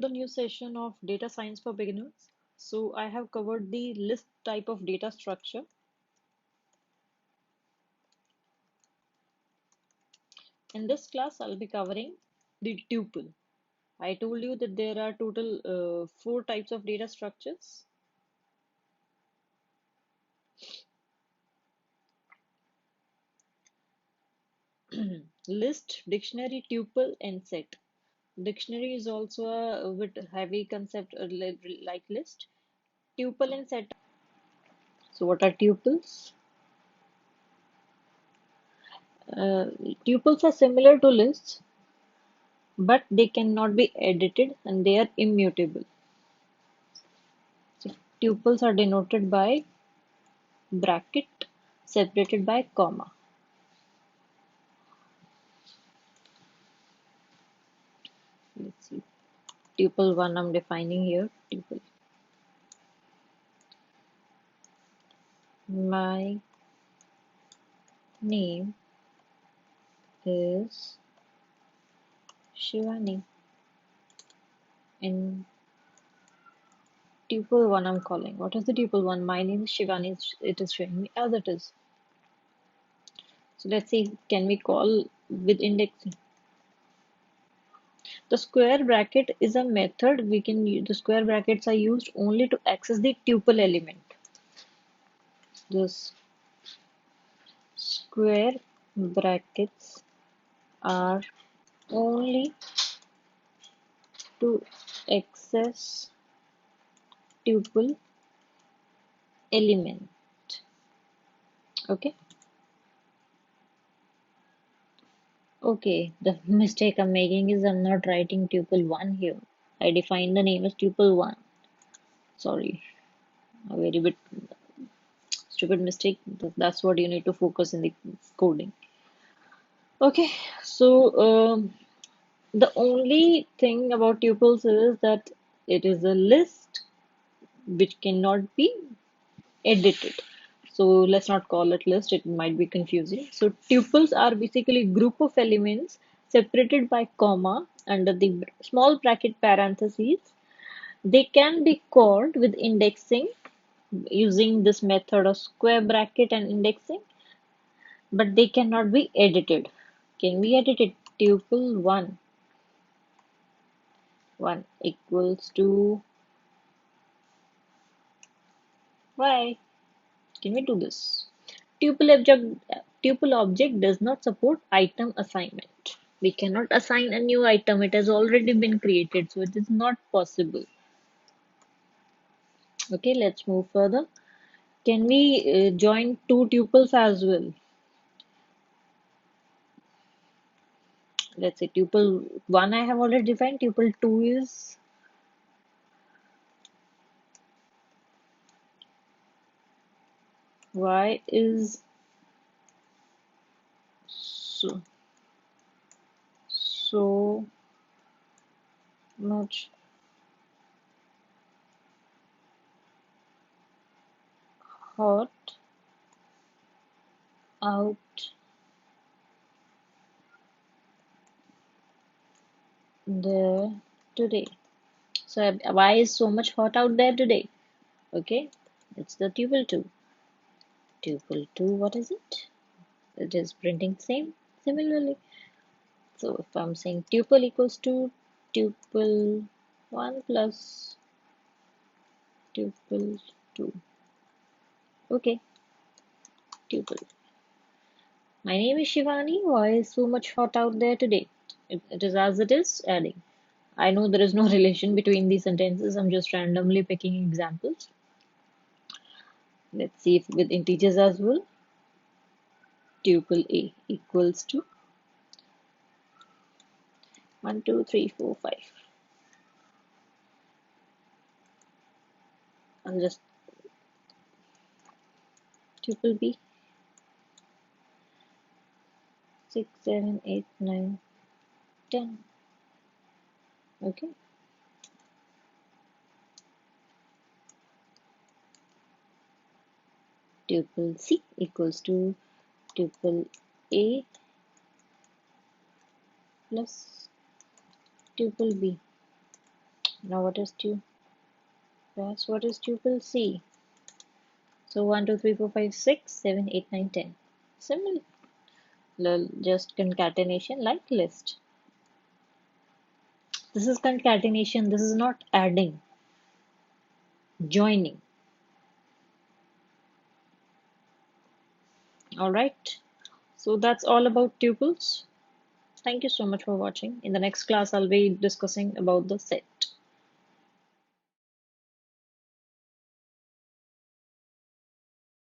The new session of data science for beginners. So I have covered the list type of data structure. In this class, I'll be covering the tuple. I told you that there are total four types of data structures. List, dictionary, tuple, and set. Dictionary is also a bit heavy concept like list. Tuple and set. So what are tuples? Uh, Tuples are similar to lists, but they cannot be edited and they are immutable. So tuples are denoted by bracket separated by comma. Let's see. Tuple 1 I'm defining here. Tuple. My name is Shivani. In tuple 1 I'm calling. What is the tuple 1? My name is Shivani. It is showing me as it is. So let's see, can we call with indexing? The square bracket is a method we can use. The square brackets are used only to access the tuple element. The square brackets are only to access tuple element. Okay. Okay, the mistake I'm making is I'm not writing tuple 1 here. I define the name as tuple 1. Sorry, a very bit stupid mistake. That's what you need to focus in the coding. Okay, so the only thing about tuples is that it is a list which cannot be edited. So let's not call it list, it might be confusing. So tuples are basically group of elements separated by comma under the small bracket parentheses. They can be called with indexing using this method of square bracket and indexing, but they cannot be edited. Can we edit it? Tuple 1 equals to y. Can we do this? Tuple object does not support item assignment. We cannot assign a new item. It has already been created, so it is not possible. Okay, let's move further. Can we join two tuples as well? Let's say tuple 1 I have already defined. Tuple 2 is y is so, so much hot out there today. So why is so much hot out there today? Okay, it's the tuple 2. Tuple 2, what is it? It is printing same similarly. So if I'm saying tuple equals to tuple 1 plus tuple 2. Okay, tuple. My name is Shivani. Why is so much hot out there today? It is as it is, adding. I know there is no relation between these sentences. I'm just randomly picking examples. Let's see if with integers as well. Tuple A equals to 1, 2, 3, 4, 5. I'll just tuple B 6, 7, 8, 9, 10. Okay. Tuple C equals to tuple A plus tuple B. Now what is tuple C? So 1, 2, 3, 4, 5, 6, 7, 8, 9, 10. Similar, just concatenation like list. This is concatenation, this is not adding, joining. Alright, so that's all about tuples. Thank you so much for watching. In the next class, I'll be discussing about the set.